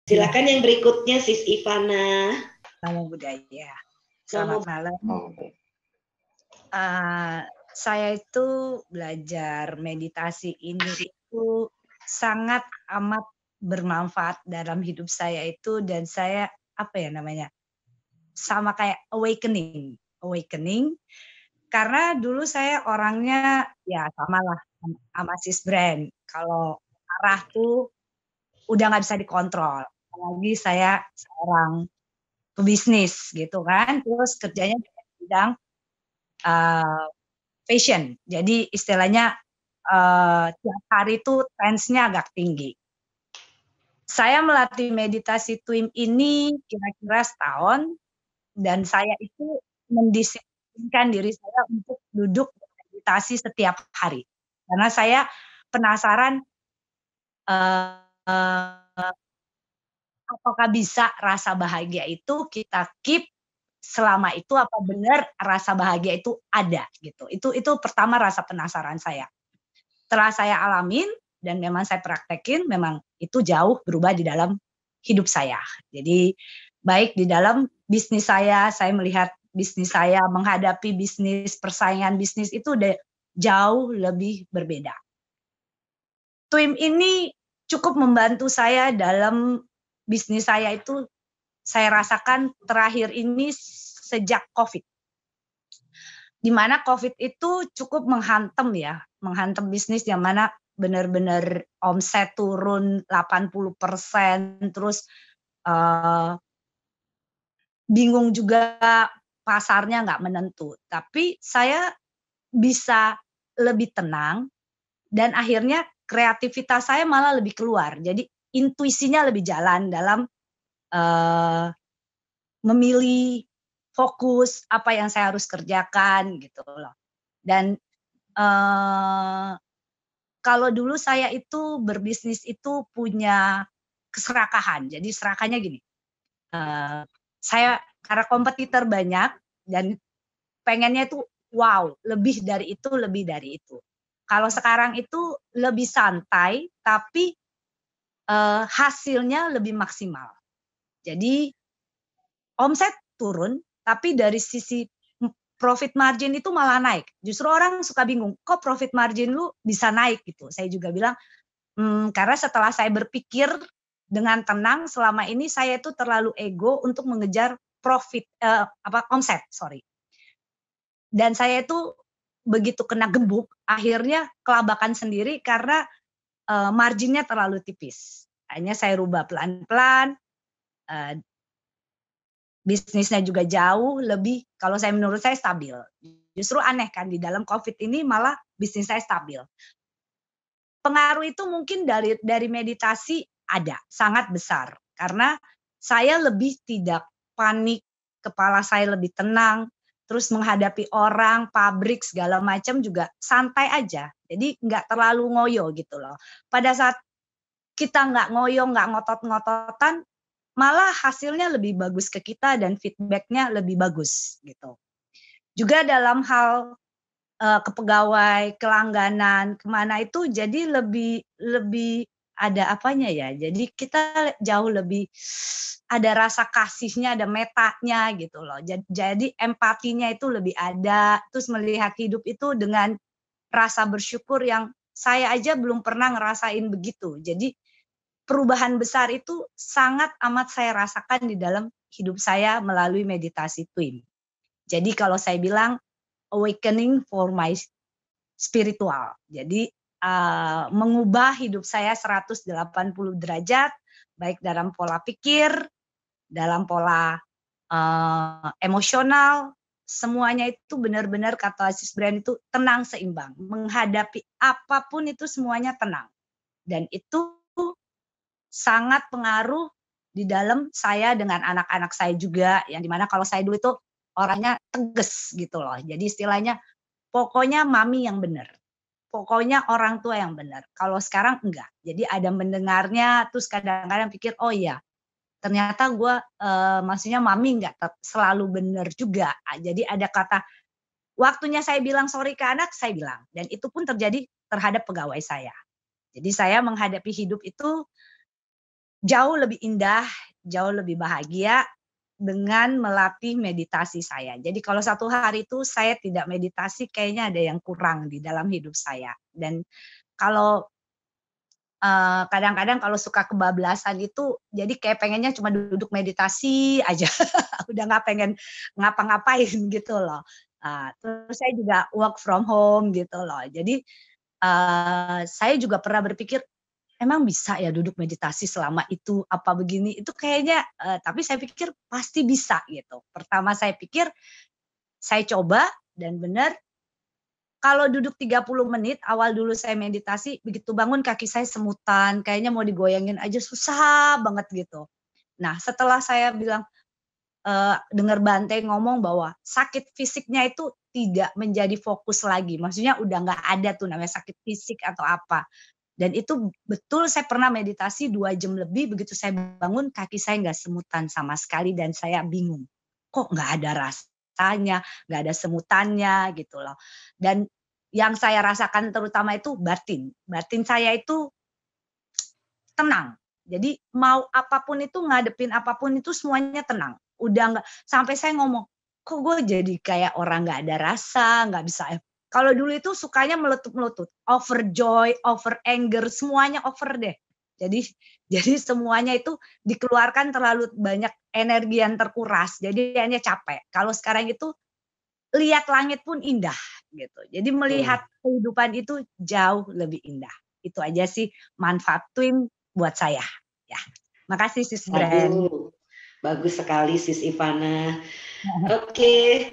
Silakan yang berikutnya, Sis Ivana. Namo Buddhaya. Selamat malam. Saya itu belajar meditasi ini itu sangat amat bermanfaat dalam hidup saya itu, dan saya sama kayak awakening karena dulu saya orangnya ya samalah sama Sis Brand, kalau arah tuh udah nggak bisa dikontrol, apalagi saya seorang pebisnis gitu kan, terus kerjanya di bidang fashion, jadi istilahnya tiap hari itu tensnya agak tinggi. Saya melatih meditasi TWIM ini kira-kira setahun, dan saya itu mendisiplinkan diri saya untuk duduk meditasi setiap hari. Karena saya penasaran apakah bisa rasa bahagia itu kita keep selama itu, apa benar rasa bahagia itu ada gitu. Itu pertama rasa penasaran saya. Setelah saya alamin dan memang saya praktekin, memang itu jauh berubah di dalam hidup saya. Jadi baik di dalam bisnis saya melihat bisnis saya menghadapi bisnis, persaingan bisnis itu udah jauh lebih berbeda. TWIM ini cukup membantu saya dalam bisnis saya itu, saya rasakan terakhir ini sejak COVID. Di mana COVID itu cukup menghantam bisnis, yang mana benar-benar omset turun 80%, terus bingung juga, pasarnya nggak menentu. Tapi saya bisa lebih tenang, dan akhirnya kreativitas saya malah lebih keluar. Jadi intuisinya lebih jalan dalam memilih fokus apa yang saya harus kerjakan gitu loh. Dan kalau dulu saya itu berbisnis itu punya keserakahan. Jadi serakahnya gini, saya karena kompetitor banyak dan pengennya itu wow, lebih dari itu. Kalau sekarang itu lebih santai, tapi hasilnya lebih maksimal. Jadi omset turun, tapi dari sisi profit margin itu malah naik. Justru orang suka bingung, kok profit margin lu bisa naik gitu. Saya juga bilang, karena setelah saya berpikir dengan tenang, selama ini saya itu terlalu ego untuk mengejar omset. Dan saya itu begitu kena gebuk, akhirnya kelabakan sendiri karena marginnya terlalu tipis. Akhirnya saya rubah pelan-pelan, bisnisnya juga jauh lebih, menurut saya stabil. Justru aneh kan, di dalam COVID ini malah bisnis saya stabil. Pengaruh itu mungkin dari meditasi ada, sangat besar. Karena saya lebih tidak panik, kepala saya lebih tenang, terus menghadapi orang, pabrik, segala macam juga santai aja. Jadi nggak terlalu ngoyo gitu loh. Pada saat kita nggak ngoyo, nggak ngotot-ngototan, malah hasilnya lebih bagus ke kita dan feedbacknya lebih bagus gitu. Juga dalam hal kepegawai, kelangganan, kemana itu jadi lebih ada apanya ya. Jadi kita jauh lebih ada rasa kasihnya, ada metanya gitu loh. Jadi empatinya itu lebih ada. Terus melihat hidup itu dengan rasa bersyukur yang saya aja belum pernah ngerasain begitu. Jadi perubahan besar itu sangat amat saya rasakan di dalam hidup saya melalui meditasi TWIM. Jadi kalau saya bilang awakening for my spiritual. Jadi mengubah hidup saya 180 derajat, baik dalam pola pikir, dalam pola emosional, semuanya itu benar-benar kata Sis Brand itu tenang seimbang. Menghadapi apapun itu semuanya tenang. Dan itu sangat pengaruh di dalam saya dengan anak-anak saya juga, yang dimana kalau saya dulu itu orangnya tegas gitu loh. Jadi istilahnya pokoknya mami yang benar, pokoknya orang tua yang benar. Kalau sekarang enggak. Jadi ada mendengarnya, terus kadang-kadang pikir oh iya, ternyata gue maksudnya mami enggak selalu benar juga. Jadi ada kata waktunya saya bilang sorry ke anak, saya bilang, dan itu pun terjadi terhadap pegawai saya. Jadi saya menghadapi hidup itu jauh lebih indah, jauh lebih bahagia dengan melatih meditasi saya. Jadi kalau satu hari itu saya tidak meditasi, kayaknya ada yang kurang di dalam hidup saya. Dan kalau kadang-kadang kalau suka kebablasan itu, jadi kayak pengennya cuma duduk meditasi aja, udah nggak pengen ngapa-ngapain gitu loh. Terus saya juga work from home gitu loh. Jadi, saya juga pernah berpikir, "Emang bisa ya duduk meditasi selama itu, apa begini?" Itu kayaknya, tapi saya pikir pasti bisa gitu. Pertama saya pikir, saya coba dan benar, kalau duduk 30 menit, awal dulu saya meditasi, begitu bangun kaki saya semutan, kayaknya mau digoyangin aja susah banget gitu. Nah, setelah saya bilang, dengar Bante ngomong bahwa sakit fisiknya itu tidak menjadi fokus lagi, maksudnya udah nggak ada tuh namanya sakit fisik atau apa. Dan itu betul saya pernah meditasi 2 jam lebih, begitu saya bangun kaki saya nggak semutan sama sekali dan saya bingung, kok nggak ada rasanya, nggak ada semutannya gitu loh. Dan yang saya rasakan terutama itu batin. Batin saya itu tenang. Jadi mau apapun itu, ngadepin apapun itu semuanya tenang. Udah nggak sampai saya ngomong, "Kok gue jadi kayak orang nggak ada rasa, nggak bisa." Kalau dulu itu sukanya meletup-meletut, overjoy, over anger, semuanya over deh. Jadi jadi semuanya itu dikeluarkan terlalu banyak energi yang terkuras, jadi hanya capek. Kalau sekarang itu lihat langit pun indah gitu. Jadi melihat Tuh. kehidupan itu jauh lebih indah. Itu aja sih manfaat Twin buat saya, ya. Makasih Sis Bren. Waduh, bagus sekali Sis Ivana. Oke.